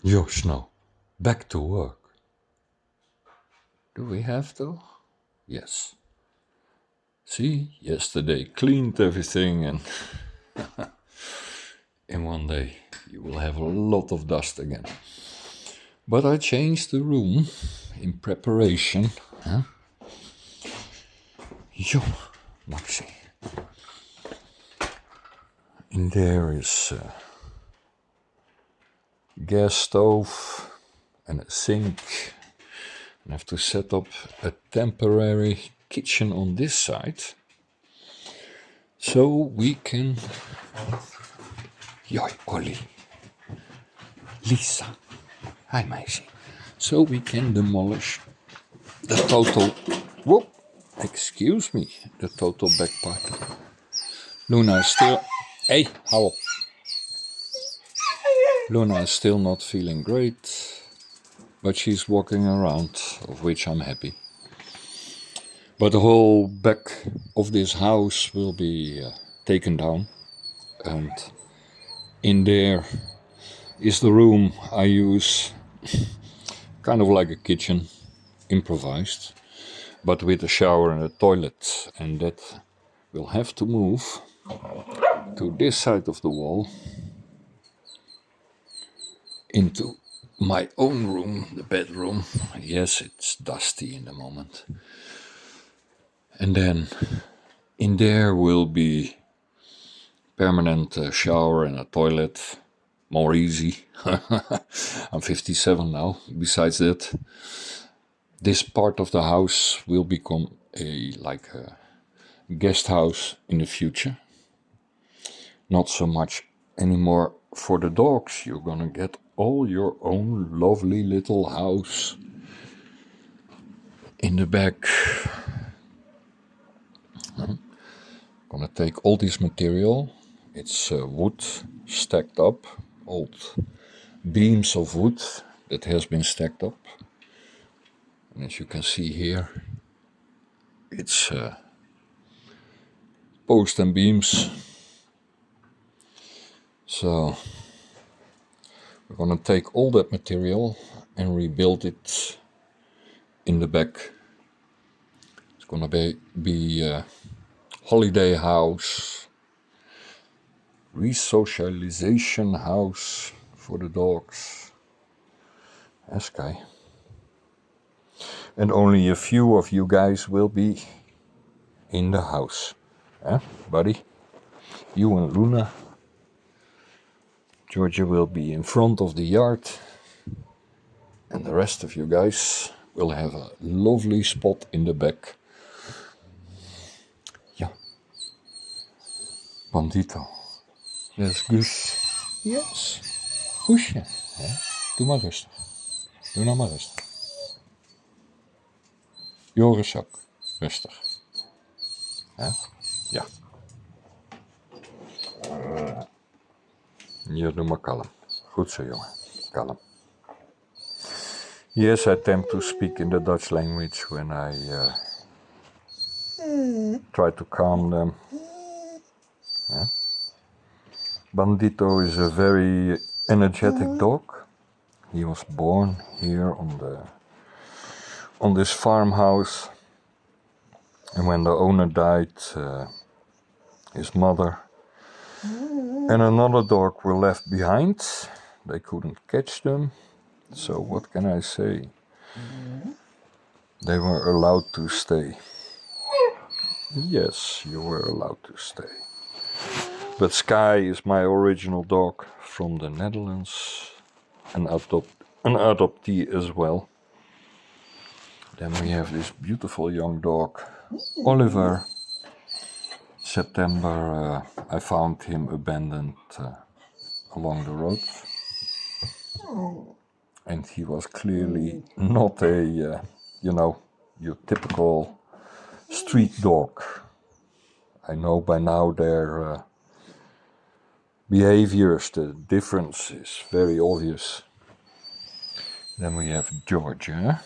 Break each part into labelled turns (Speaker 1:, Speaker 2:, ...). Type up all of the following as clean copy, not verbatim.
Speaker 1: Josh, now, back to work. Do we have to? Yes. See, yesterday cleaned everything and in one day you will have a lot of dust again. But I changed the room in preparation. Huh? Yo, Maxi. In there is a gas stove and a sink. I have to set up a temporary kitchen on this side so we can. Joi, Ollie. Lisa. Hi, meisje. So we can demolish the total. Whoop! Excuse me, the total back part. Luna is still. Hey, hou op. Luna is still not feeling great, but she's walking around, of which I'm happy. But the whole back of this house will be taken down, and in there is the room I use, kind of like a kitchen, improvised, but with a shower and a toilet, and that will have to move to this side of the wall into my own room, the bedroom. Yes, it's dusty in the moment. And then in there will be permanent shower and a toilet, more easy. I'm 57 now. Besides that, this part of the house will become a guest house in the future. Not so much anymore for the dogs. You're gonna get all your own lovely little house in the back. Gonna take all this material. It's wood stacked up, old beams of wood that has been stacked up. And as you can see here, it's posts and beams. So we're gonna take all that material and rebuild it in the back. It's gonna be a holiday house, re-socialization house for the dogs. Sky. And only a few of you guys will be in the house. Eh, buddy? You and Luna. Georgia will be in front of the yard. And the rest of you guys will have a lovely spot in the back. Ja. Bandito. Yes, Gus. Yes. Goesje. Doe maar rustig. Doe nou maar rustig. Joris ook. Rustig. Ja. Ja, doe maar kalm. Goed zo, jongen. Kalm. Yes, I tend to speak in the Dutch language when I try to calm them. Yeah. Bandito is a very energetic dog. He was born here on this farmhouse, and when the owner died, his mother and another dog were left behind. They couldn't catch them, so what can I say? They were allowed to stay. Yes, you were allowed to stay. But Sky is my original dog from the Netherlands, an adoptee as well. Then we have this beautiful young dog, Oliver. September, I found him abandoned along the road. And he was clearly not a, your typical street dog. I know by now their behaviors, the difference is very obvious. Then we have Georgia.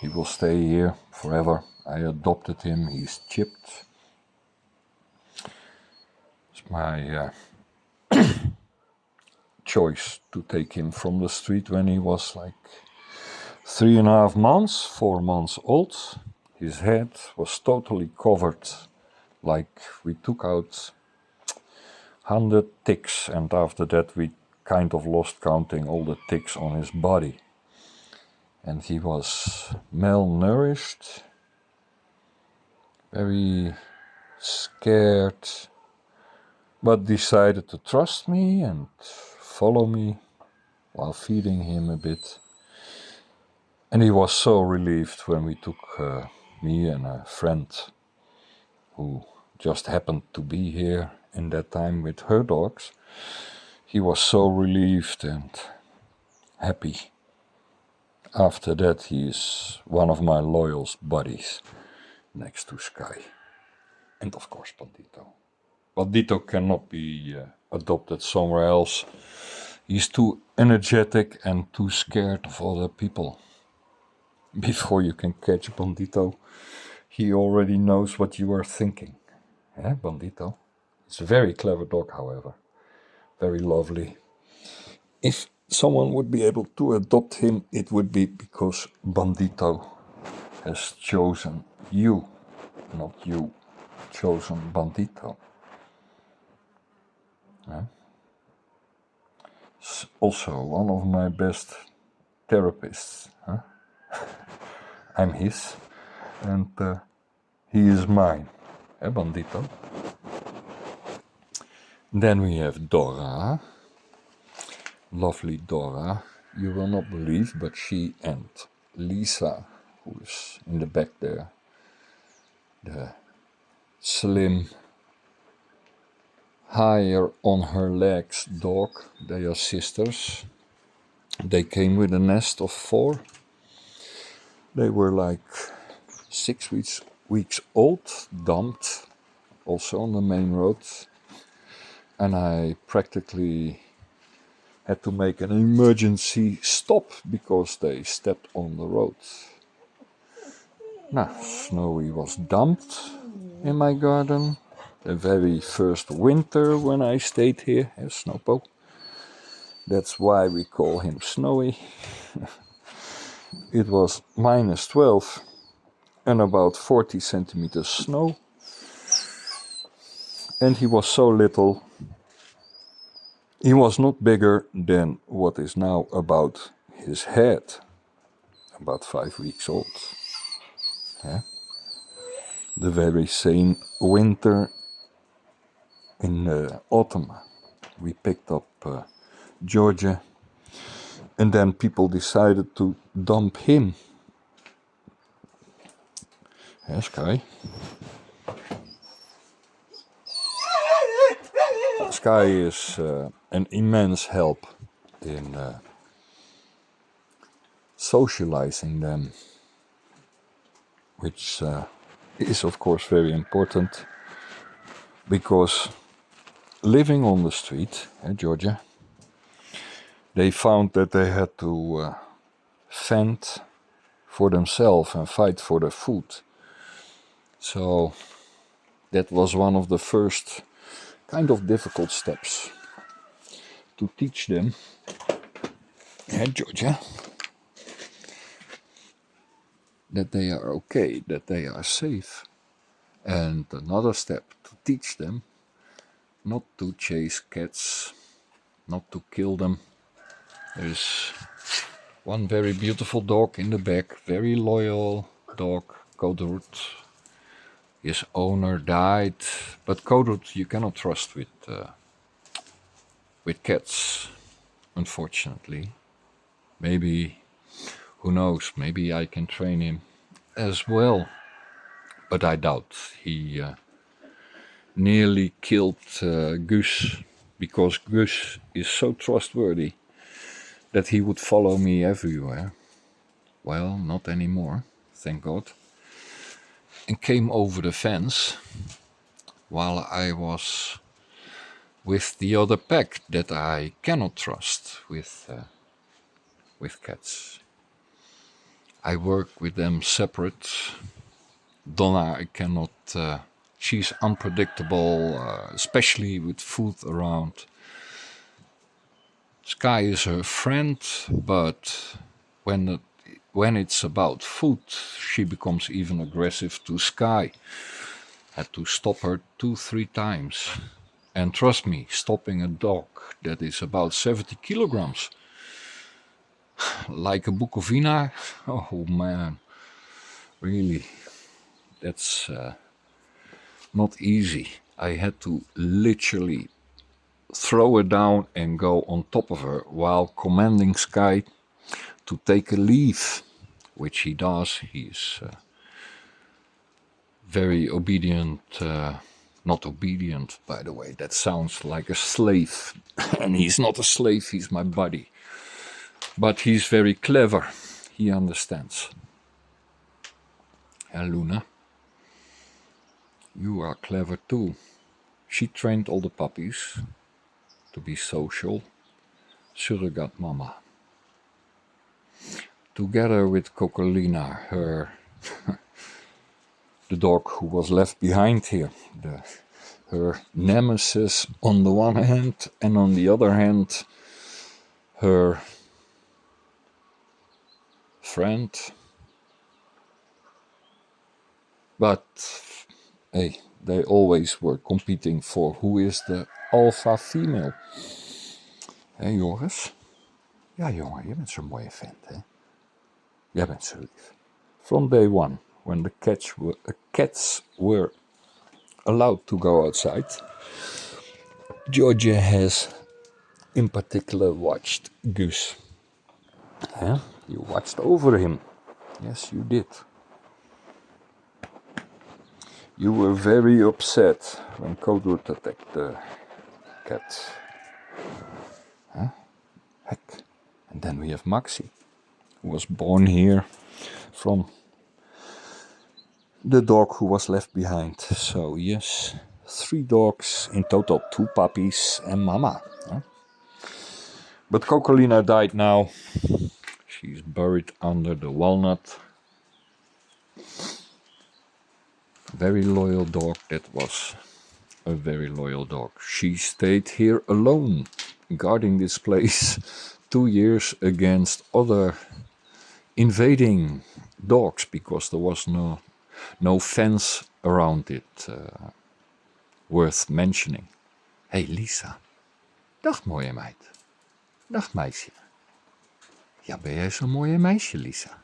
Speaker 1: He will stay here forever. I adopted him, he's chipped. It's my choice to take him from the street when he was like 3.5 months, 4 months old. His head was totally covered, like we took out 100 ticks, and after that we kind of lost counting all the ticks on his body. And he was malnourished, very scared, but decided to trust me and follow me while feeding him a bit. And he was so relieved when we took me and a friend who just happened to be here in that time with her dogs. He was so relieved and happy. After that, he is one of my loyal buddies next to Sky. And of course, Bandito. Bandito cannot be adopted somewhere else. He's too energetic and too scared of other people. Before you can catch Bandito, he already knows what you are thinking. Eh, Bandito? It's a very clever dog, however. Very lovely. If someone would be able to adopt him, it would be because Bandito has chosen you, not you chosen Bandito. Yeah. Also one of my best therapists. Huh? I'm his, and he is mine. Bandito. Then we have Dora. Lovely Dora. You will not believe, but she and Lisa, who is in the back there, the slim, higher on her legs dog, they are sisters. They came with a nest of 4. They were like 6 weeks old, dumped, also on the main road. And I practically had to make an emergency stop because they stepped on the road. Now, Snowy was dumped in my garden the very first winter when I stayed here, Snowpo. That's why we call him Snowy. It was -12 and about 40 centimeters snow. And he was so little. He was not bigger than what is now about his head, about 5 weeks old. Yeah. The very same winter in the autumn, we picked up Georgia, and then people decided to dump him. Yeah, Sky. Sky is an immense help in socializing them, which is of course very important, because living on the street in Georgia, they found that they had to fend for themselves and fight for their food. So that was one of the first kind of difficult steps to teach them, Georgia, that they are okay, that they are safe. And another step to teach them not to chase cats, not to kill them. There's one very beautiful dog in the back, very loyal dog, Kodrut. His owner died, but Kodrut you cannot trust with cats, unfortunately. Maybe, who knows, maybe I can train him as well. But I doubt. He nearly killed Gus, because Gus is so trustworthy that he would follow me everywhere. Well, not anymore, thank God. And came over the fence while I was with the other pack that I cannot trust with cats. I work with them separate. Donna, I cannot. She's unpredictable, especially with food around. Sky is her friend, but when it's about food, she becomes even aggressive to Sky. Had to stop her 2-3 times. And trust me, stopping a dog that is about 70 kilograms, like a Bukovina, oh man, really, that's not easy. I had to literally throw her down and go on top of her while commanding Sky to take a leave, which he does. He's very obedient, not obedient, by the way, that sounds like a slave, and he's not a slave, he's my buddy. But he's very clever, he understands. And Luna, you are clever too. She trained all the puppies to be social, surrogate mama. Together with Cocolina, the dog who was left behind here, her nemesis on the one hand, and on the other hand, her friend. But hey, they always were competing for who is the alpha female. Hé Joris? Ja jongen, je bent zo'n mooie vent, hè? Jij bent zo lief. From day one, when the cats were allowed to go outside, Georgia has in particular watched Gus. Huh? You watched over him. Yes, you did. You were very upset when Codewood attacked the cat. Huh? Heck. And then we have Maxi, who was born here from the dog who was left behind. So yes, 3 dogs, in total 2 puppies and mama. Huh? But Cocolina died now. She's buried under the walnut. Very loyal dog, that was a very loyal dog. She stayed here alone, guarding this place 2 years against other invading dogs, because there was no fence around it worth mentioning. Hey Lisa, dag mooie meid. Dag meisje. Ja, ben jij zo'n mooie meisje, Lisa?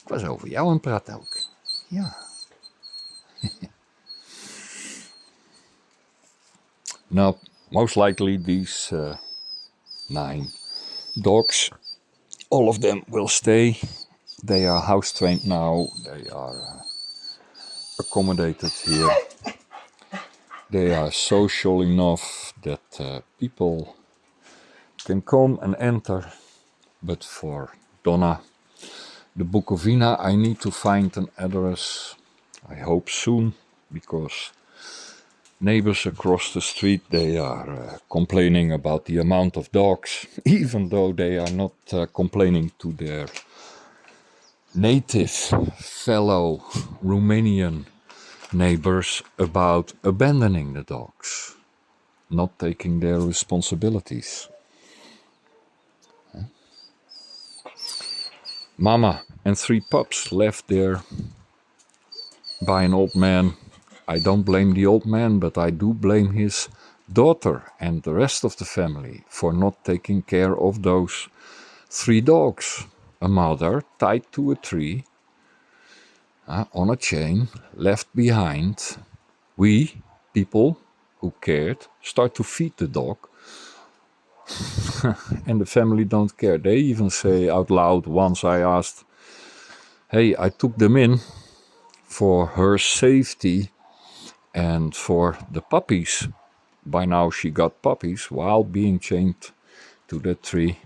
Speaker 1: Ik was over jou aan het praten ook. Ja. Now, most likely these 9 dogs, all of them will stay. They are house trained now. They are accommodated here. They are social enough that people can come and enter. But for Donna, the Bukovina, I need to find an address. I hope soon, because neighbors across the street, they are complaining about the amount of dogs, even though they are not complaining to their native fellow Romanian neighbors about abandoning the dogs, not taking their responsibilities. Mama and 3 pups left there by an old man. I don't blame the old man, but I do blame his daughter and the rest of the family for not taking care of those 3 dogs. A mother tied to a tree, on a chain, left behind. We, people who cared, start to feed the dog. And the family don't care. They even say out loud, once I asked, hey, I took them in for her safety and for the puppies. By now she got puppies while being chained to the tree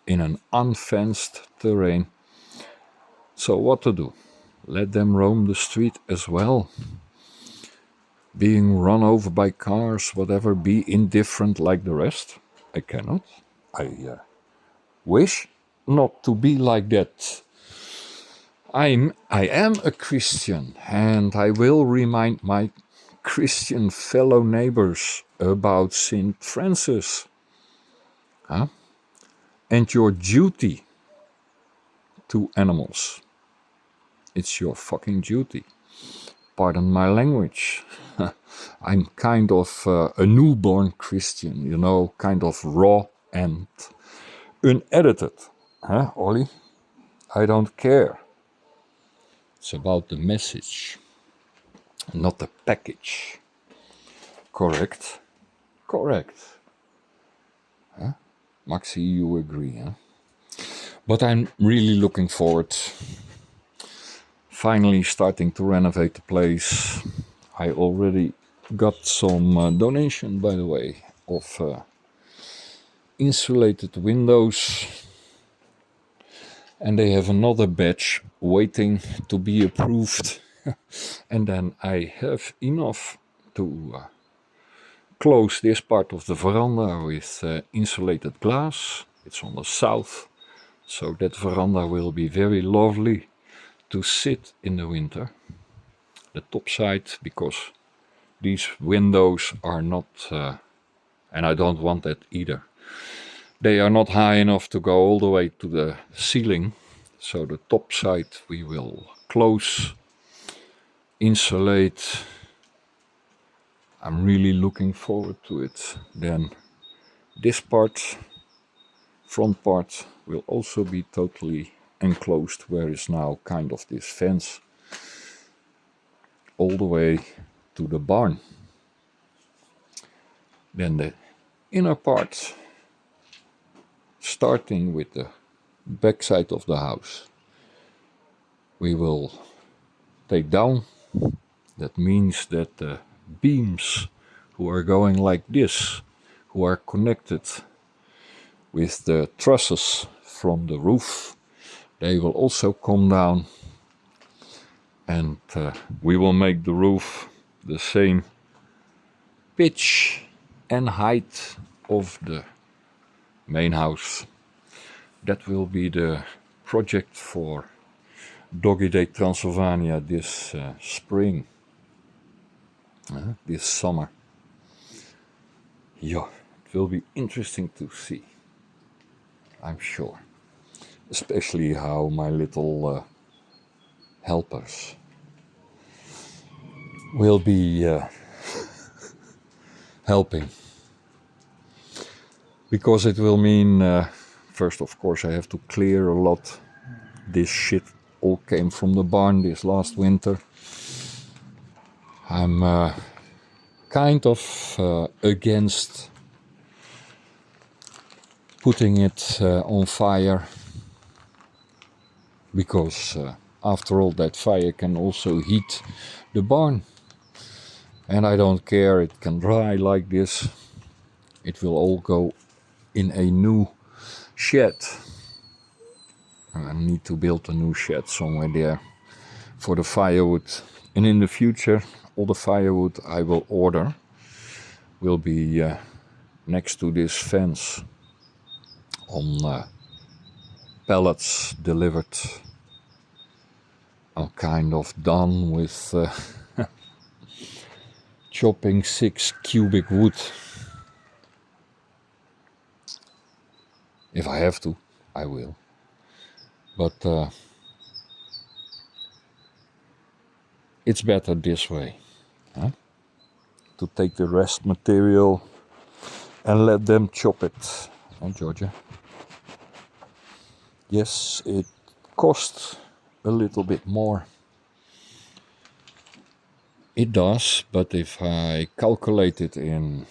Speaker 1: in an unfenced terrain. So what to do? Let them roam the street as well. Being run over by cars, whatever, be indifferent like the rest? I cannot. I wish not to be like that. I am a Christian, and I will remind my Christian fellow neighbors about Saint Francis. Huh? and your duty to animals. It's your fucking duty. Pardon my language. I'm kind of a newborn Christian, you know, kind of raw and unedited. Huh, Ollie? I don't care. It's about the message, not the package. Correct? Correct. Huh? Maxi, you agree, huh? But I'm really looking forward finally starting to renovate the place. I already got some donation, by the way, of insulated windows, and they have another batch waiting to be approved. And then I have enough to close this part of the veranda with insulated glass. It's on the south, so that veranda will be very lovely to sit in the winter. The top side, because these windows are not, and I don't want that either, they are not high enough to go all the way to the ceiling. So the top side we will close, insulate. I'm really looking forward to it. Then this part, front part, will also be totally enclosed, where is now kind of this fence all the way to the barn. Then the inner part, starting with the back side of the house, we will take down. That means that the beams who are going like this, who are connected with the trusses from the roof, they will also come down, and we will make the roof the same pitch and height of the main house. That will be the project for Doggy Day Transylvania this spring, this summer. Yeah, it will be interesting to see, I'm sure. Especially how my little helpers will be helping. Because it will mean, first of course I have to clear a lot. This shit all came from the barn this last winter. I'm kind of against putting it on fire, because after all, that fire can also heat the barn, and I don't care, it can dry like this. It will all go in a new shed. I need to build a new shed somewhere there for the firewood, and in the future all the firewood I will order will be next to this fence on pallets delivered. I'm kind of done with chopping 6 cubic wood. If I have to, I will. But it's better this way, huh? To take the rest material and let them chop it. Oh, Georgia. Yes, it costs a little bit more. It does, but if I calculate it in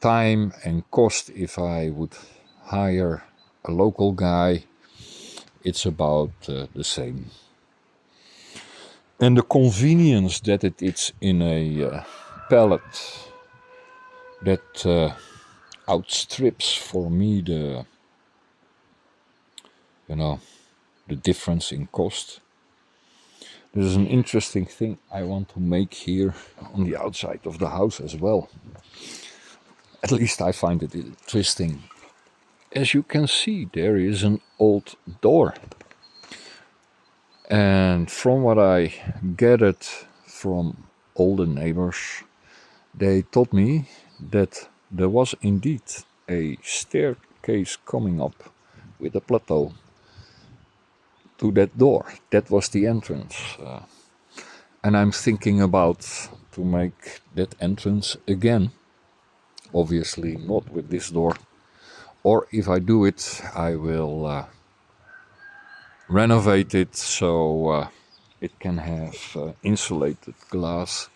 Speaker 1: time and cost, if I would hire a local guy, it's about the same. And the convenience that it's in a pallet, that outstrips for me the difference in cost. There's an interesting thing I want to make here on the outside of the house as well. At least I find it interesting. As you can see, there is an old door. And from what I gathered from all the neighbors, they told me that there was indeed a staircase staircase coming up with a plateau to that door. That was the entrance. And I'm thinking about to make that entrance again. Obviously not with this door. Or if I do it, I will renovate it so it can have insulated glass.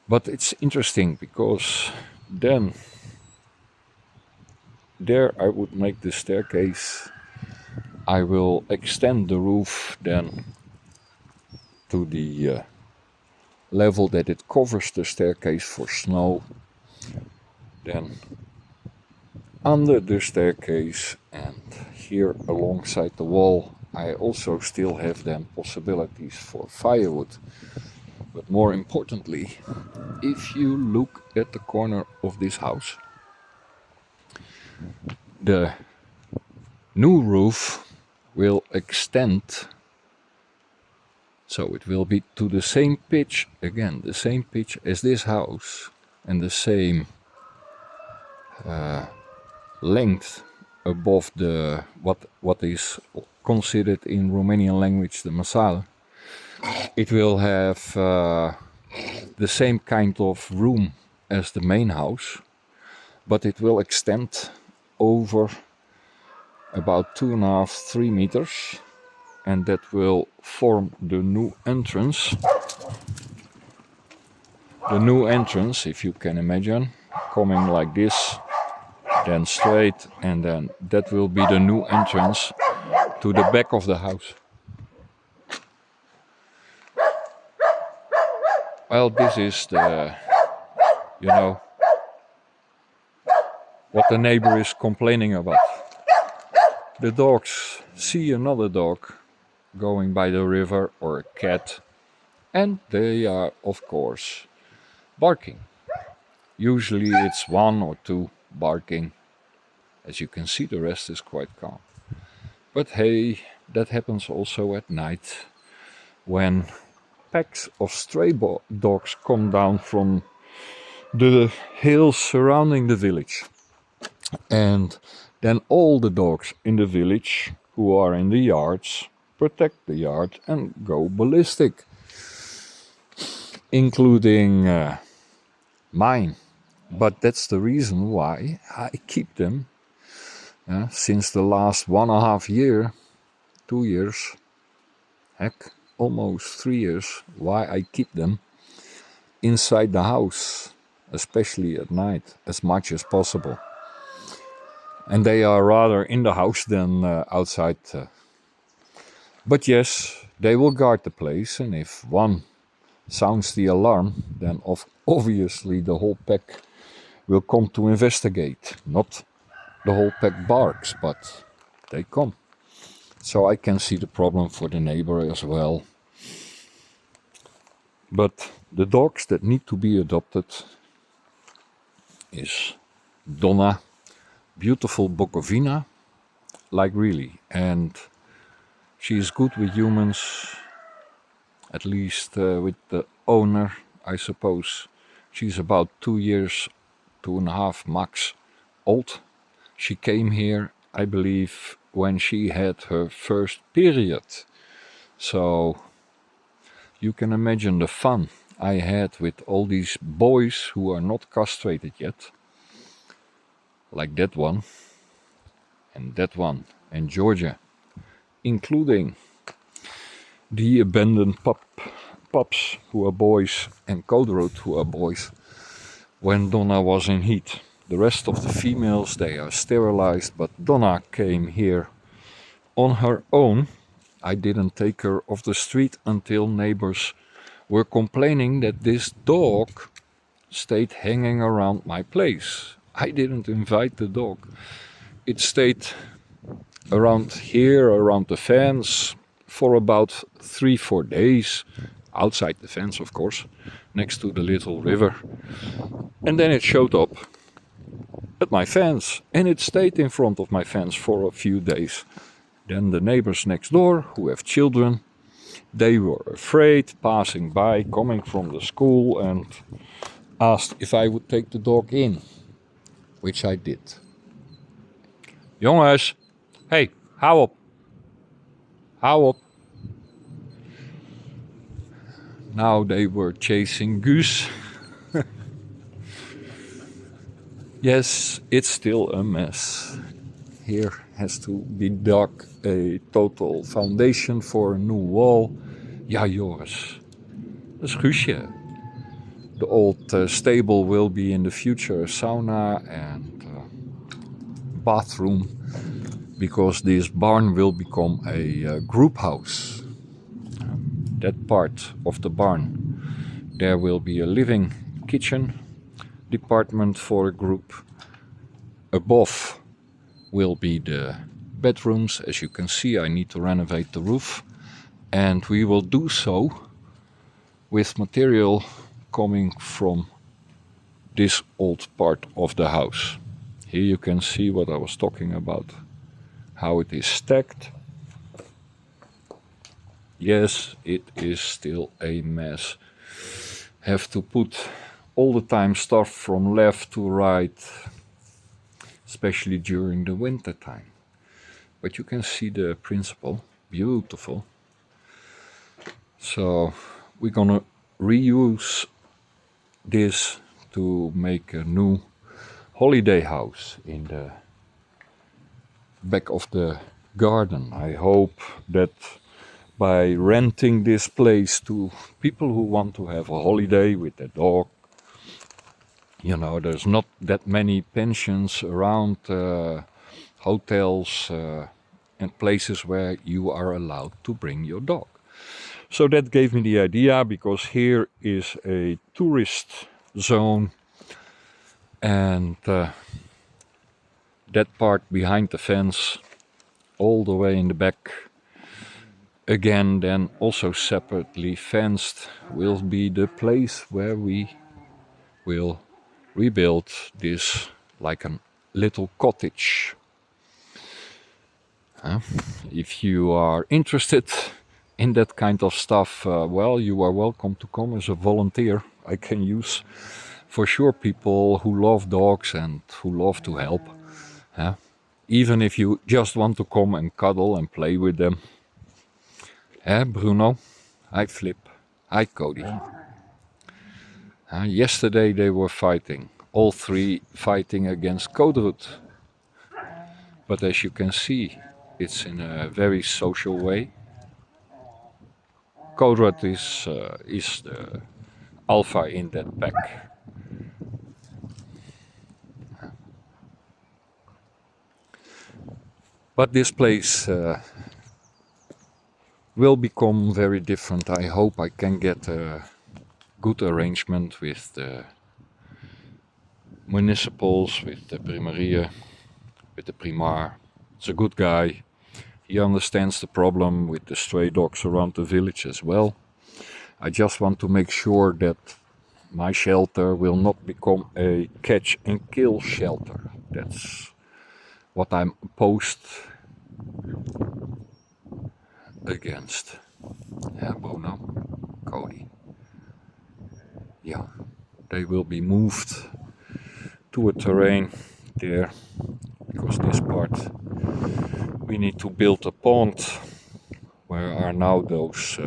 Speaker 1: But it's interesting because then there I would make the staircase. I will extend the roof then to the level that it covers the staircase for snow. Then under the staircase and here alongside the wall I also still have then possibilities for firewood. But more importantly, if you look at the corner of this house, the new roof will extend, so it will be to the same pitch, again the same pitch as this house and the same length above the what is considered in Romanian language the masal. It will have the same kind of room as the main house, but it will extend over about 2.5-3 meters, and that will form the new entrance. The new entrance, if you can imagine, coming like this, then straight, and then that will be the new entrance to the back of the house. Well, this is the, what the neighbor is complaining about. The dogs see another dog going by the river or a cat, and they are, of course, barking. Usually it's 1 or 2 barking. As you can see, the rest is quite calm. But hey, that happens also at night when packs of stray dogs come down from the hills surrounding the village. And then all the dogs in the village who are in the yards protect the yard and go ballistic, including mine. But that's the reason why I keep them since the last 1.5 year, 2 years, heck, almost 3 years, why I keep them inside the house, especially at night, as much as possible. And they are rather in the house than outside. But yes, they will guard the place, and if one sounds the alarm, then obviously the whole pack will come to investigate. Not the whole pack barks, but they come. So I can see the problem for the neighbor as well. But the dogs that need to be adopted is Donna, beautiful Bukovina, like really. And she is good with humans, at least with the owner, I suppose. She's about 2 years, 2.5 max old. She came here, I believe, when she had her first period. So you can imagine the fun I had with all these boys who are not castrated yet. Like that one, and Georgia, including the abandoned pups who are boys, and Coderode who are boys, when Donna was in heat. The rest of the females, they are sterilized, but Donna came here on her own. I didn't take her off the street until neighbors were complaining that this dog stayed hanging around my place. I didn't invite the dog. It stayed around here, around the fence, for about 3-4 days, outside the fence, of course, next to the little river. And then it showed up at my fence, and it stayed in front of my fence for a few days. Then the neighbors next door, who have children, they were afraid, passing by, coming from the school, and asked if I would take the dog in, which I did. Jongens, hey, hou op. Hou op. Now they were chasing goose. Yes, it's still a mess. Here has to be dug a total foundation for a new wall. Ja, Joris, dat is Guusje. The old stable will be in the future a sauna and bathroom, because this barn will become a group house. That part of the barn, there will be a living kitchen department for a group. Above will be the bedrooms. As you can see, I need to renovate the roof, and we will do so with material coming from this old part of the house. Here you can see what I was talking about, how it is stacked. Yes, it is still a mess. Have to put all the time stuff from left to right, especially during the winter time. But you can see the principle, beautiful. So we're gonna reuse this to make a new holiday house in the back of the garden. I hope that by renting this place to people who want to have a holiday with their dog, you know, there's not that many pensions around, hotels and places where you are allowed to bring your dog. So that gave me the idea, because here is a tourist zone, and that part behind the fence, all the way in the back, again then also separately fenced, will be the place where we will rebuild this like a little cottage. If you are interested in that kind of stuff, well, you are welcome to come as a volunteer. I can use for sure people who love dogs and who love to help. Even if you just want to come and cuddle and play with them. Bruno, hi Flip, hi Cody. Yesterday they were fighting, all three fighting against Codrut. But as you can see, it's in a very social way. Codrut is the alpha in that pack. But this place will become very different. I hope I can get a good arrangement with the municipals, with the Primaria, with the Primar. It's a good guy. He understands the problem with the stray dogs around the village as well. I just want to make sure that my shelter will not become a catch and kill shelter. That's what I'm opposed against. Bono, Cody. Yeah, they will be moved to a terrain there, because this part we need to build a pond where are now those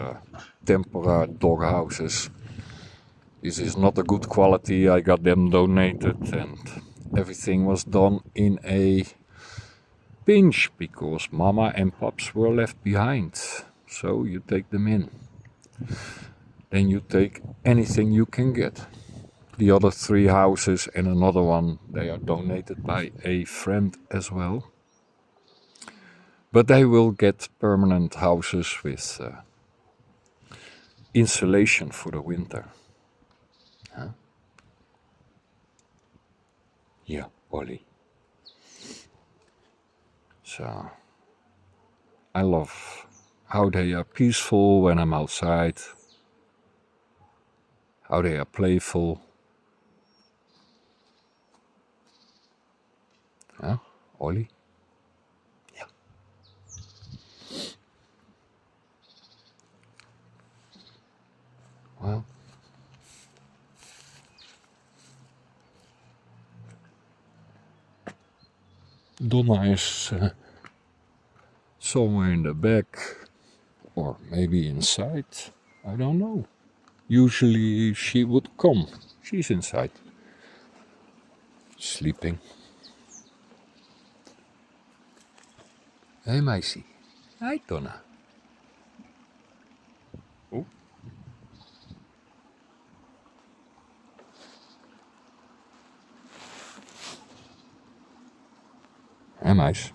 Speaker 1: temporary dog houses. This is not a good quality. I got them donated, and everything was done in a pinch because mama and pups were left behind. So you take them in. Then you take anything you can get. The other three houses and another one, they are donated by a friend as well. But they will get permanent houses with insulation for the winter. Yeah, Ollie. So I love how they are peaceful when I'm outside, how they are playful. Ollie? Yeah. Well, Donna is somewhere in the back, or maybe inside. I don't know. Usually she would come. She's inside, sleeping. Hey, meisje. Hi, Donna. Oh. Hey, meis.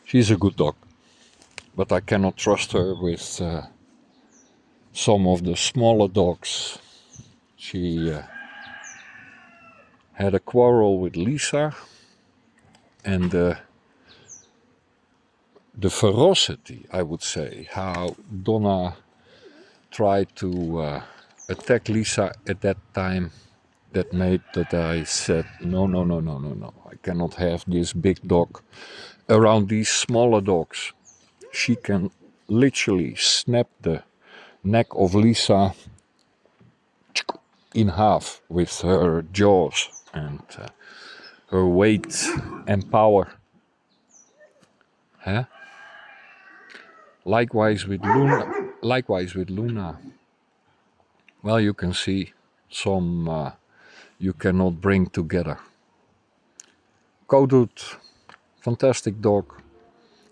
Speaker 1: She's a good dog, but I cannot trust her with some of the smaller dogs. She had a quarrel with Lisa, and the ferocity, I would say, how Donna tried to attack Lisa at that time, that made that I said, no, no, no, no, no, no. I cannot have this big dog around these smaller dogs. She can literally snap the neck of Lisa in half with her jaws and her weight and power. Huh? Likewise with Luna. Well, you can see some you cannot bring together. Kodut, fantastic dog.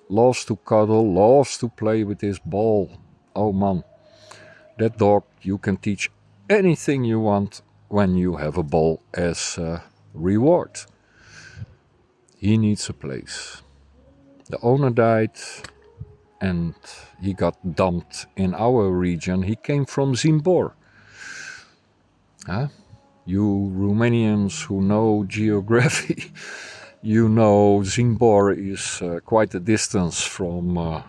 Speaker 1: Loves to cuddle, loves to play with his ball. Oh man, that dog, you can teach anything you want when you have a ball as a reward. He needs a place. The owner died and he got dumped in our region. He came from Zimbor. Huh? You Romanians who know geography, you know Zimbor is quite a distance from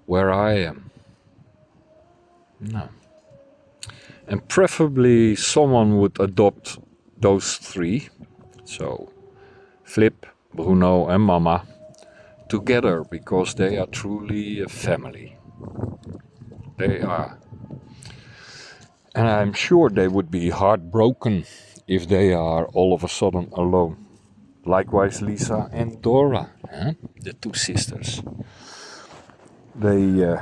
Speaker 1: where I am. No. And preferably someone would adopt those three. So Flip, Bruno and Mama together, because they are truly a family. They are. And I'm sure they would be heartbroken if they are all of a sudden alone. Likewise Lisa and Dora, the two sisters. They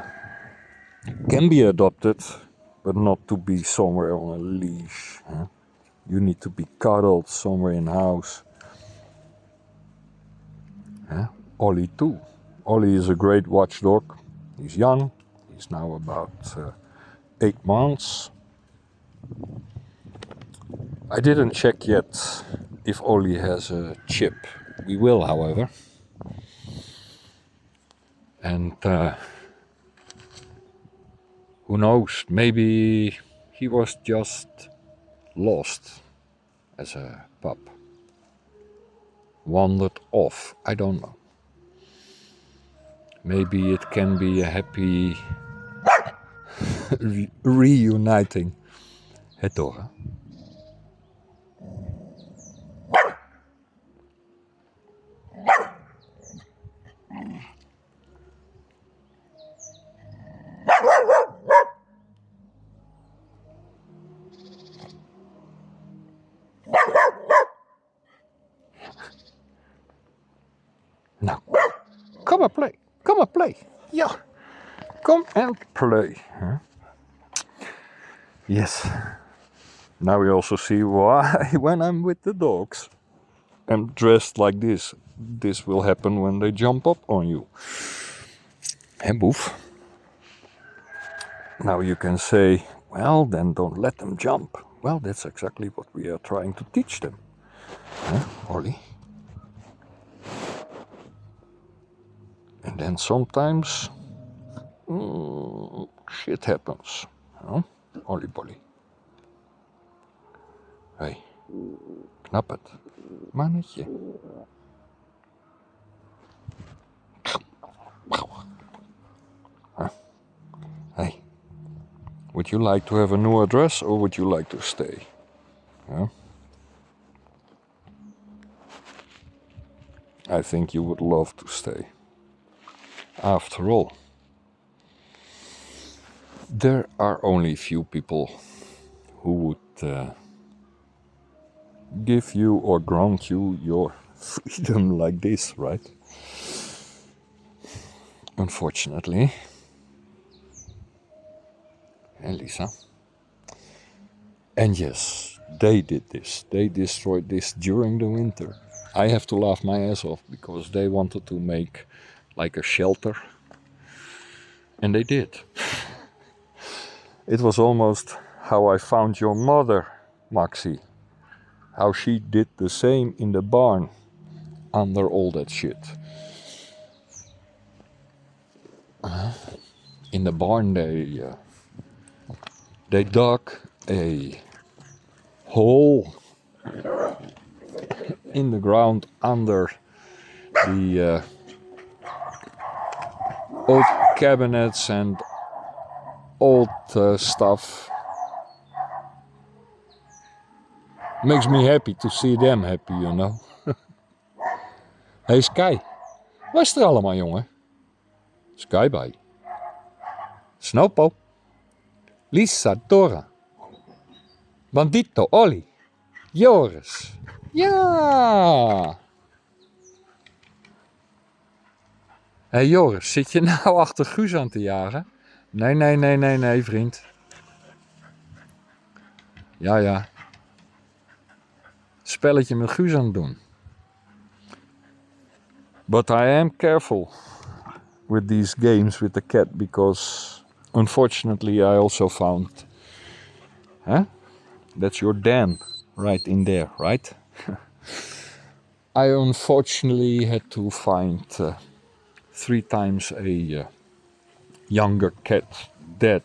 Speaker 1: can be adopted, but not to be somewhere on a leash. You need to be cuddled somewhere in the house. Ollie too. Ollie is a great watchdog. He's young. He's now about 8 months. I didn't check yet if Ollie has a chip. We will, however. And who knows, maybe he was just lost as a pup. Wandered off, I don't know. Maybe it can be a happy reuniting. Het toch, hè? Nou, come and play. Come and play. Yeah. Come and play. Huh? Yes. Now we also see why when I'm with the dogs I'm dressed like this. This will happen when they jump up on you. And boof. Now you can say, well, then don't let them jump. Well, that's exactly what we are trying to teach them. Huh, Ollie? And then sometimes shit happens. Huh? Ollie Bolly. Hey, knap het. Mannetje. Huh? Hey, would you like to have a new address or would you like to stay? Huh? I think you would love to stay. After all, There are only few people who would give you or grant you your freedom like this, right? Unfortunately. And Lisa. And yes, they did this. They destroyed this during the winter. I have to laugh my ass off because they wanted to make like a shelter. And they did. It was almost how I found your mother, Maxie. How she did the same in the barn under all that shit. In the barn they dug a hole in the ground under the old cabinets and old stuff. Makes me happy to see them happy, you know. Hey Sky, waar is er allemaal, jongen? Sky bij. Snowpo. Lisa, Dora. Bandito, Olly. Joris. Ja! Hey Joris, zit je nou achter Guus aan te jagen? Nee, vriend. Ja. Spelletje met Guus aan het doen. But I am careful with these games with the cat because unfortunately I also found that's your den right in there, right? I unfortunately had to find 3 times a younger cat dead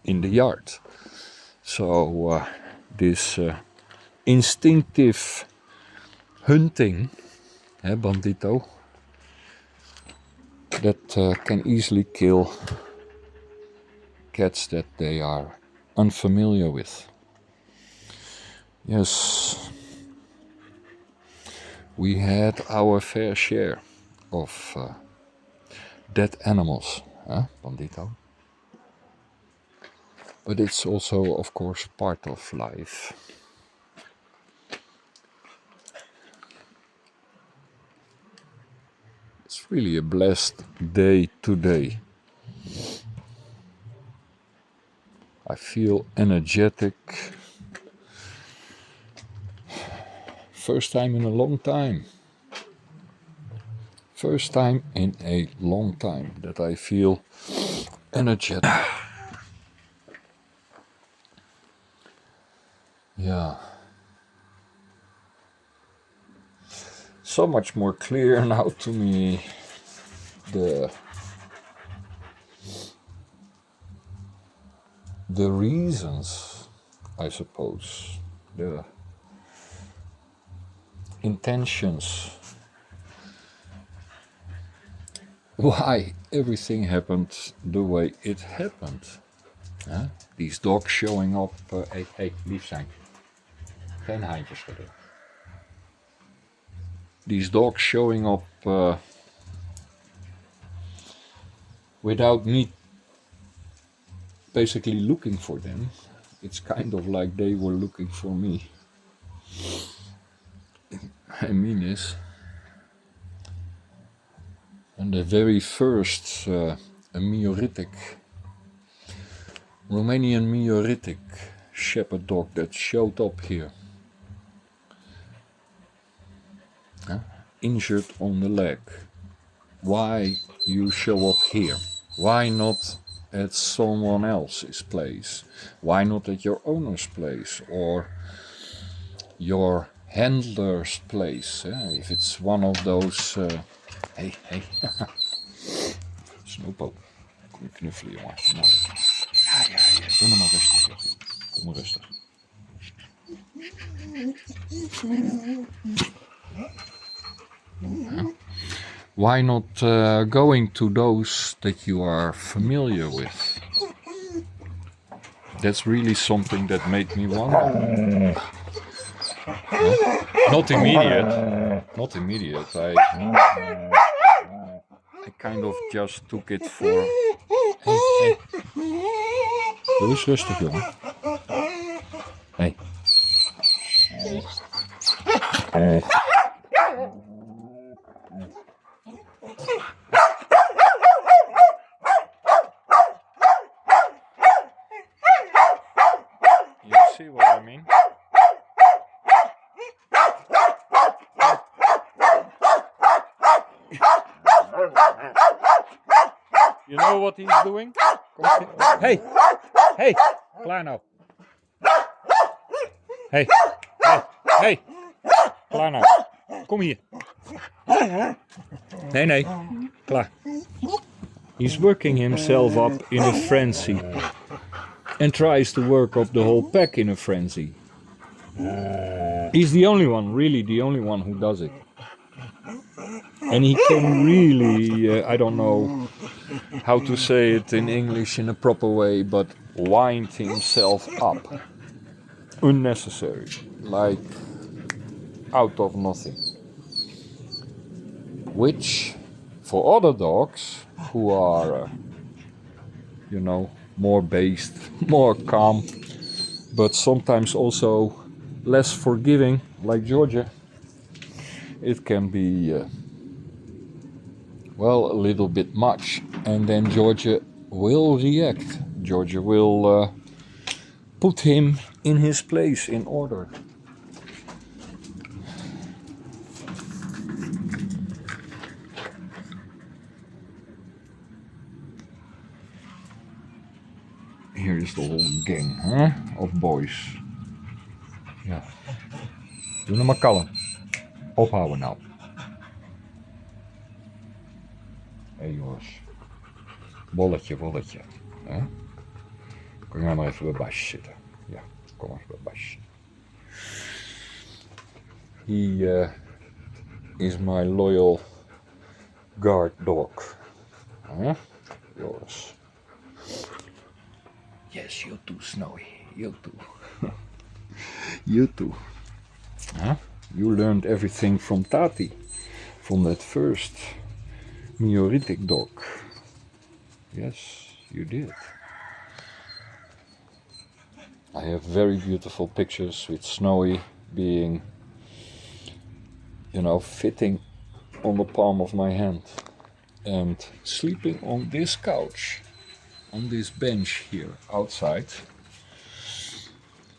Speaker 1: in the yard. So this instinctive hunting, bandito, that can easily kill cats that they are unfamiliar with. Yes, we had our fair share of dead animals, bandito. But it's also, of course, part of life. It's really a blessed day today. I feel energetic. First time in a long time. First time in a long time that I feel energetic. Yeah. So much more clear now to me the reasons, I suppose, the intentions, why everything happened the way it happened. These dogs showing up, hey, lief zijn. Geen haantjes schudden. These dogs showing up without me basically looking for them. It's kind of like they were looking for me. I mean this. And the very first Romanian Meoritic shepherd dog that showed up here. Injured on the leg. Why you show up here? Why not at someone else's place? Why not at your owner's place or your handler's place? If it's one of those... Hey. Snowpo. Kom je knuffelen, jongen. Nou. Ja. Doe nou maar rustig, jochie. Doe maar rustig. Why not going to those that you are familiar with? That's really something that made me wonder. Not immediate. I kind of just took it for Hey, hey. Doe eens rustig, jongen. Hey. You see what I mean? You know what he's doing? Hey! Hey! Klaar nou. Hey! Hey! Hey! Klaar nou. Kom hier. Nee, nee. Klaar. He's working himself up in a frenzy. And tries to work up the whole pack in a frenzy. He's the only one, really the only one who does it. And he can really, I don't know how to say it in English in a proper way, but wind himself up. Unnecessary. Like out of nothing. Which, for other dogs who are, you know, more based, more calm, but sometimes also less forgiving, like Georgia, it can be, well, a little bit much. And then Georgia will react. Georgia will put him in his place, in order. Here is the whole gang, huh, of boys. Ja. Doe nou maar kalm. Ophouden nou. Hé jongens. Bolletje, bolletje. Huh? Kom jij maar even bij Basje zitten. Ja, kom maar even bij Basje. He is my loyal guard dog. Huh? Yours. Yes, you too, Snowy. You too. You too. Huh? You learned everything from Tati. From that first Meoritic dog. Yes, you did. I have very beautiful pictures with Snowy being, you know, fitting on the palm of my hand and sleeping on this couch, on this bench here outside,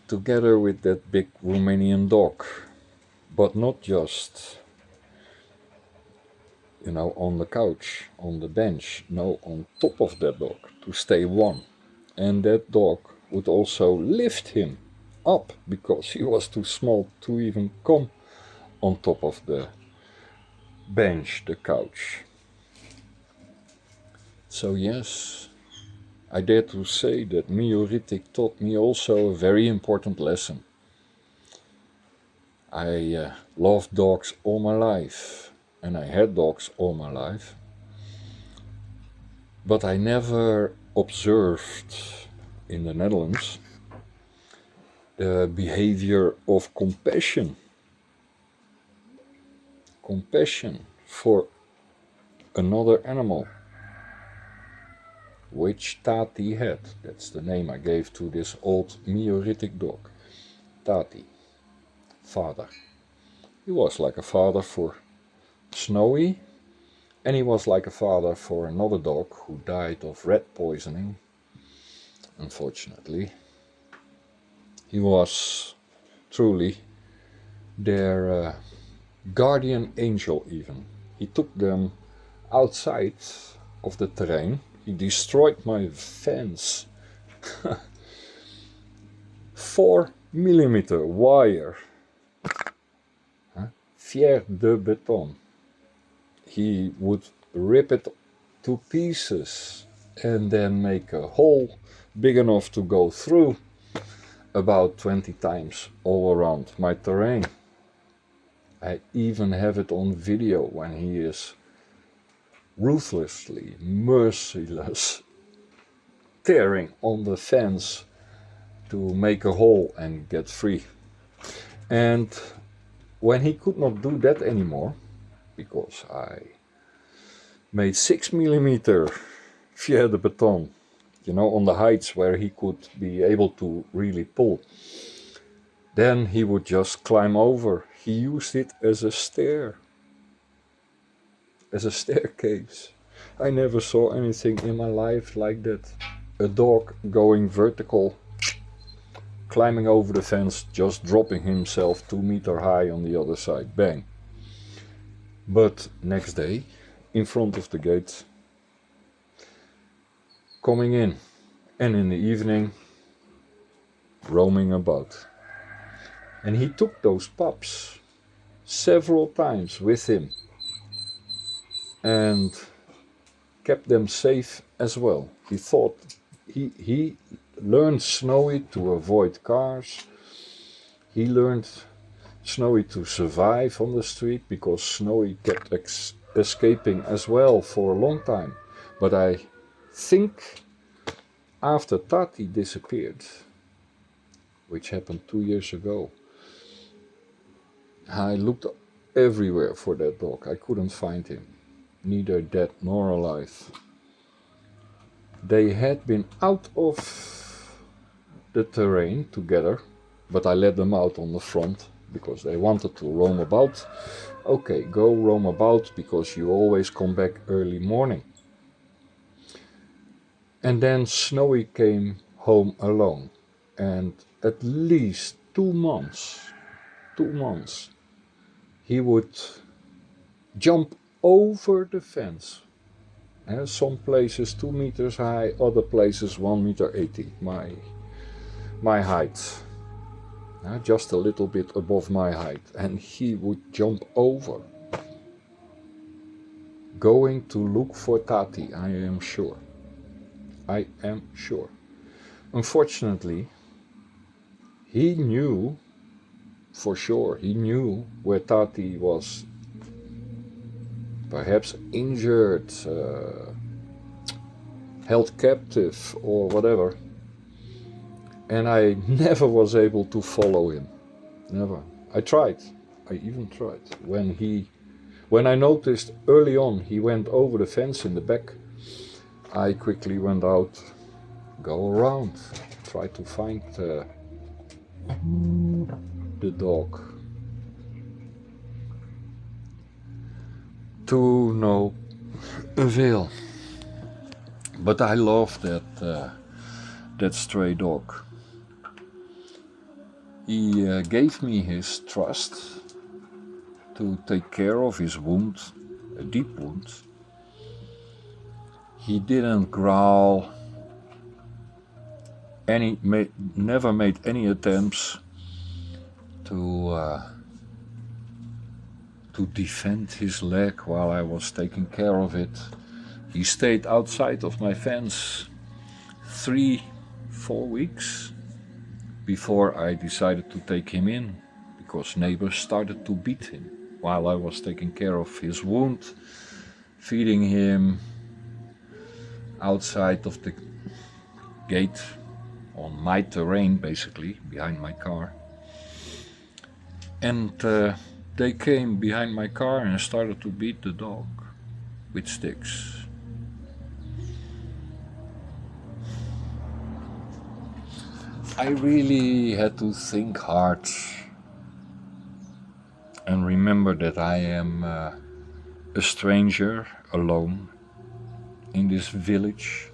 Speaker 1: together with that big Romanian dog. But not just, you know, on the couch, on the bench, no, on top of that dog, to stay warm. And that dog would also lift him up, because he was too small to even come on top of the bench, the couch. So yes, I dare to say that Meoritic taught me also a very important lesson. I loved dogs all my life, and I had dogs all my life, but I never observed in the Netherlands the behavior of compassion. Compassion for another animal, which Tati had. That's the name I gave to this old Meoritic dog. Tati. Father. He was like a father for Snowy, and he was like a father for another dog who died of rat poisoning, unfortunately. He was truly their guardian angel even. He took them outside of the terrain. He destroyed my fence. 4mm wire. Fier de beton. He would rip it to pieces and then make a hole big enough to go through about 20 times all around my terrain. I even have it on video when he is ruthlessly, merciless, tearing on the fence to make a hole and get free. And when he could not do that anymore, because I made 6mm Fier de Beton, on the heights where he could be able to really pull. Then he would just climb over. He used it as a staircase. I never saw anything in my life like that. A dog going vertical, climbing over the fence, just dropping himself 2 meters high on the other side. Bang. But next day, in front of the gate, coming in, and in the evening, roaming about. And he took those pups several times with him and kept them safe as well. He thought he learned Snowy to avoid cars. He learned Snowy to survive on the street because Snowy kept escaping as well for a long time. But I think after Tati disappeared, which happened 2 years ago, I looked everywhere for that dog. I couldn't find him, neither dead nor alive. They had been out of the terrain together, but I let them out on the front because they wanted to roam about. Okay, go roam about because you always come back early morning. And then Snowy came home alone, and at least 2 months, he would jump over the fence. Some places 2 meters high, other places 1 meter 80, my height. Just a little bit above my height, and he would jump over. Going to look for Tati, I am sure. Unfortunately, he knew for sure, he knew where Tati was, perhaps injured, held captive or whatever. And I never was able to follow him. Never. I even tried. When I noticed early on he went over the fence in the back, I quickly went out, go around, try to find the dog. To no avail. But I love that stray dog. He gave me his trust to take care of his wound, a deep wound. He didn't growl, never made any attempts to defend his leg while I was taking care of it. He stayed outside of my fence 3-4 weeks before I decided to take him in, because neighbors started to beat him while I was taking care of his wound, feeding him outside of the gate on my terrain, basically, behind my car. And they came behind my car and started to beat the dog with sticks. I really had to think hard and remember that I am a stranger alone in this village,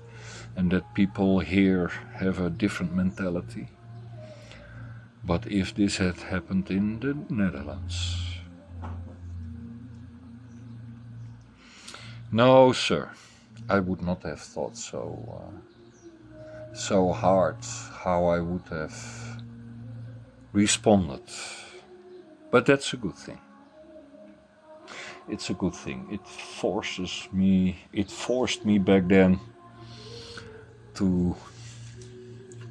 Speaker 1: and that people here have a different mentality. But if this had happened in the Netherlands... No, sir, I would not have thought so hard how I would have responded. But that's a good thing. It's a good thing. It forced me back then to,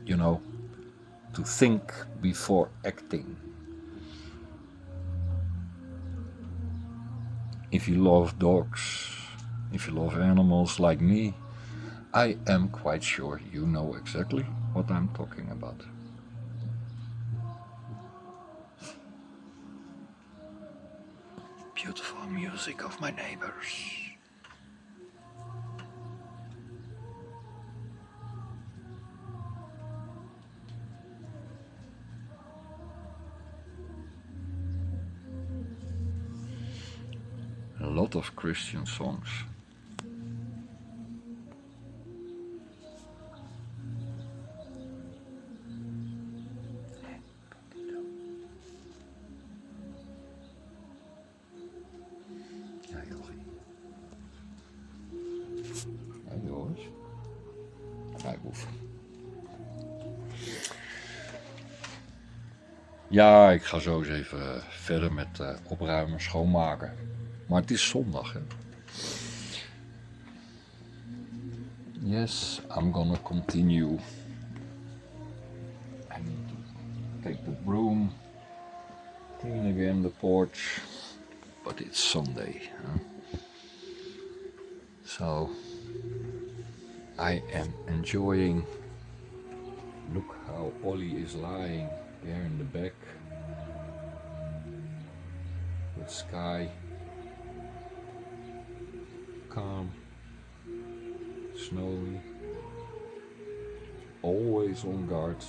Speaker 1: to think before acting. If you love dogs, if you love animals like me, I am quite sure you know exactly what I'm talking about. Beautiful music of my neighbors. lot of Christian songs. Ja, jochie. Ja, jongens. Hij hoeft. Ja, ik ga zo eens even verder met opruimen, schoonmaken. Maar het is zondag, hè. Yes, I'm gonna continue. I need to take the broom, clean again the porch, but it's Sunday, huh? So I am enjoying. Look how Ollie is lying there in the back. With sky, calm, snowy, always on guard.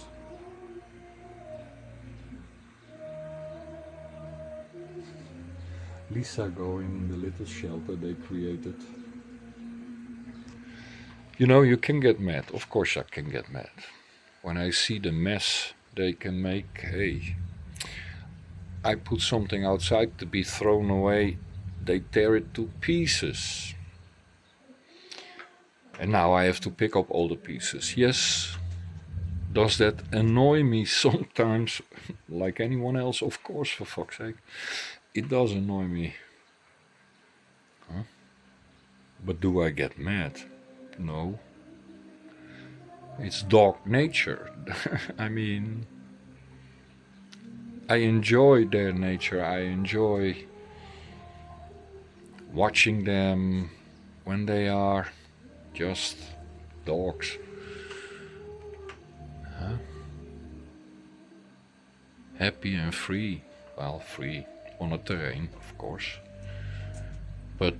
Speaker 1: Lisa going in the little shelter they created. You know, you can get mad. Of course I can get mad. When I see the mess they can make, hey, I put something outside to be thrown away, they tear it to pieces. And now I have to pick up all the pieces. Yes, does that annoy me sometimes, like anyone else? Of course, for fuck's sake. It does annoy me. Huh? But do I get mad? No. It's dog nature. I mean, I enjoy their nature. I enjoy watching them when they are just dogs. Huh? Happy and free. Well, free on a terrain, of course. But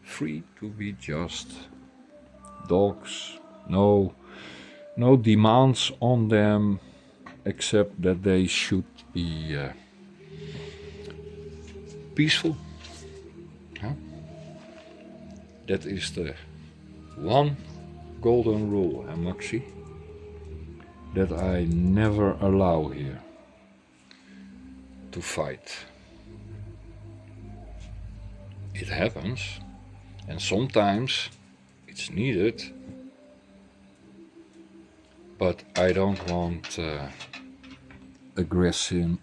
Speaker 1: free to be just dogs. No demands on them except that they should be peaceful. Huh? That is the one golden rule, huh, Maxi? That I never allow here to fight. It happens, and sometimes it's needed, but I don't want aggressive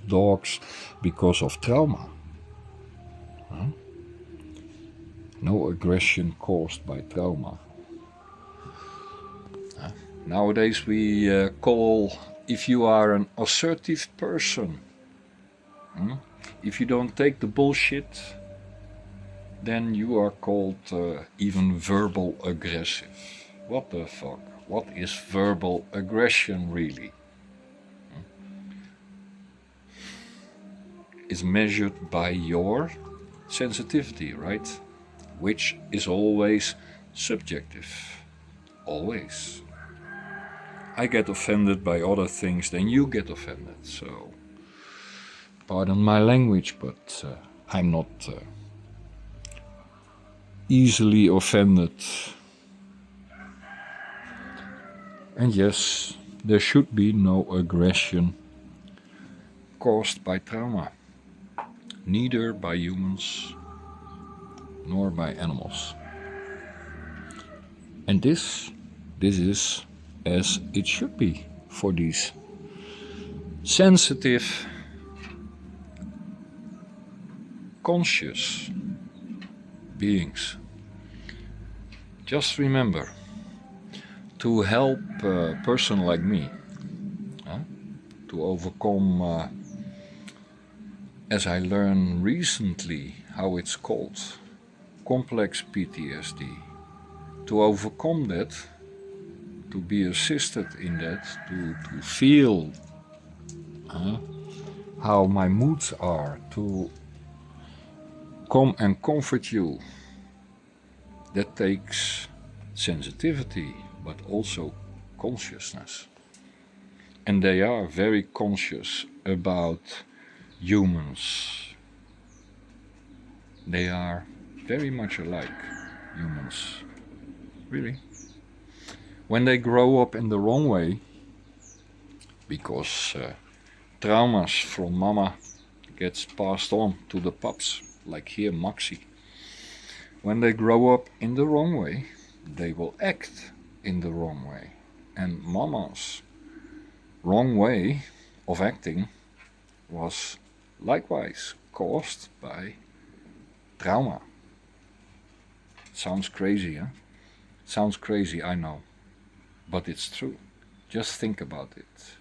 Speaker 1: dogs because of trauma. Huh? No aggression caused by trauma. Nowadays we call, if you are an assertive person, if you don't take the bullshit, then you are called even verbal aggressive. What the fuck? What is verbal aggression really? It's measured by your sensitivity, right? Which is always subjective. Always. I get offended by other things than you get offended, so pardon my language, but I'm not easily offended. And yes, there should be no aggression caused by trauma, neither by humans nor by animals. And this is as it should be for these sensitive, conscious beings. Just remember, to help a person like me to overcome, as I learned recently how it's called, complex PTSD, to overcome that, to be assisted in that, to feel how my moods are, to come and comfort you. That takes sensitivity, but also consciousness. And they are very conscious about humans They are very much alike, humans. Really. When they grow up in the wrong way, because traumas from mama gets passed on to the pups, like here Maxi. When they grow up in the wrong way, they will act in the wrong way. And mama's wrong way of acting was likewise caused by trauma. Sounds crazy, huh? Sounds crazy, I know. But it's true. Just think about it.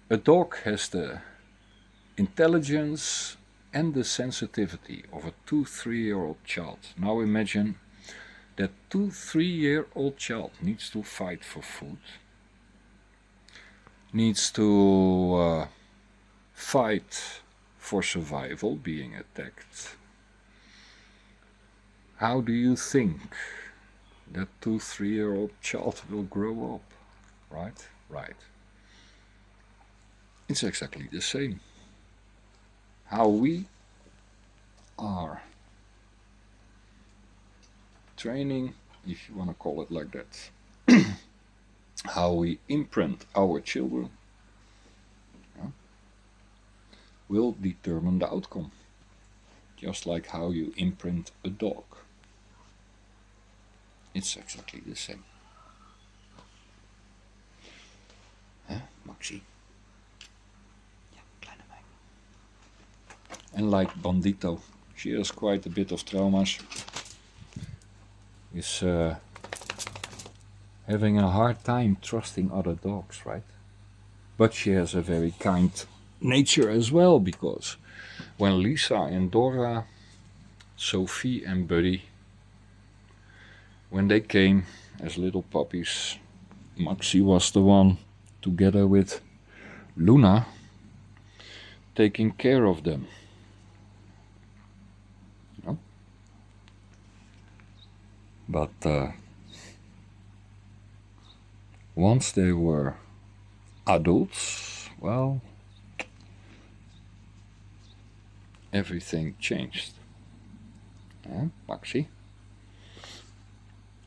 Speaker 1: A dog has the intelligence and the sensitivity of a 2-3-year-old child. Now imagine that 2-3-year-old child needs to fight for food, needs to fight for survival, being attacked. How do you think that 2-3-year-old child will grow up? Right? Right. It's exactly the same. How we are training, if you want to call it like that, how we imprint our children, will determine the outcome. Just like how you imprint a dog. It's exactly the same. Maxi? Ja, kleine meid. And like Bandito, she has quite a bit of traumas. Is having a hard time trusting other dogs, right? But she has a very kind nature as well, because when Lisa and Dora, Sophie and Buddy, when they came as little puppies, Maxi was the one, together with Luna, taking care of them. But once they were adults, well, everything changed. Maxi?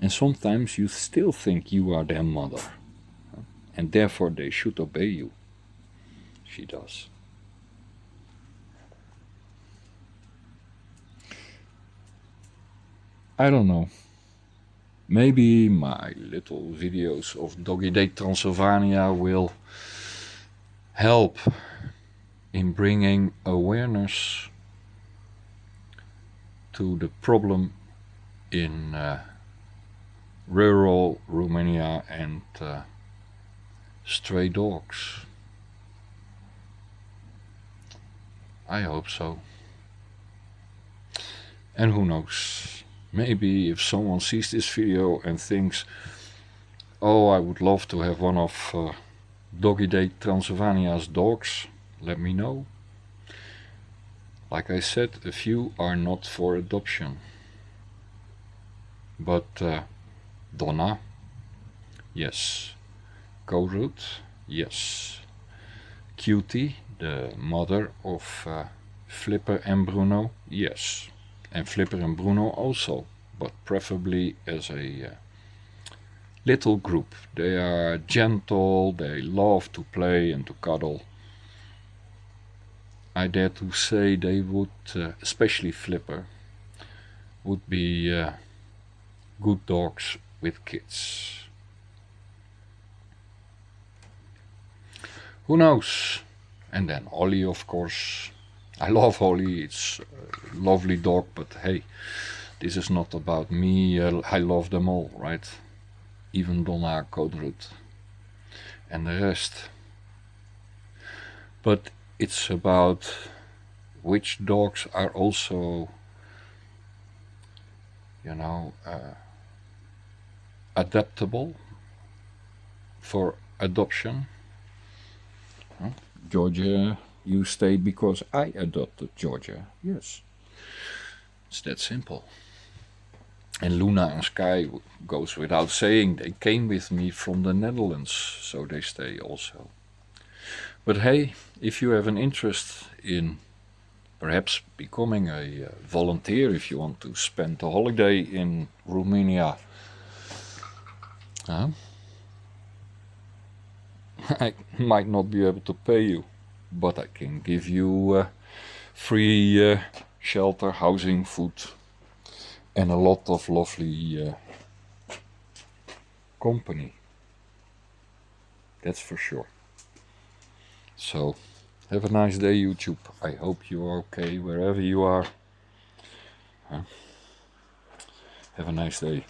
Speaker 1: And sometimes you still think you are their mother, and therefore they should obey you. She does. I don't know. Maybe my little videos of Doggy Day Transylvania will help in bringing awareness to the problem in rural Romania and stray dogs. I hope so. And who knows? Maybe if someone sees this video and thinks, oh, I would love to have one of Doggy Day Transylvania's dogs, let me know. Like I said, a few are not for adoption. But Donna, yes. Courroot, yes. Cutie, the mother of Flipper and Bruno, yes. And Flipper and Bruno also, but preferably as a little group. They are gentle, they love to play and to cuddle. I dare to say they would, especially Flipper, would be good dogs with kids. Who knows? And then Ollie, of course. I love Ollie, it's a lovely dog, but hey, this is not about me. I love them all, right? Even Donna, Coderut, and the rest. But it's about which dogs are also, adaptable for adoption. Georgia, you stayed because I adopted Georgia. Yes. It's that simple. And Luna and Sky goes without saying. They came with me from the Netherlands, so they stay also. But hey, if you have an interest in perhaps becoming a volunteer if you want to spend a holiday in Romania. I might not be able to pay you, but I can give you free shelter, housing, food, and a lot of lovely company. That's for sure. So, have a nice day, YouTube. I hope you are okay wherever you are. Have a nice day.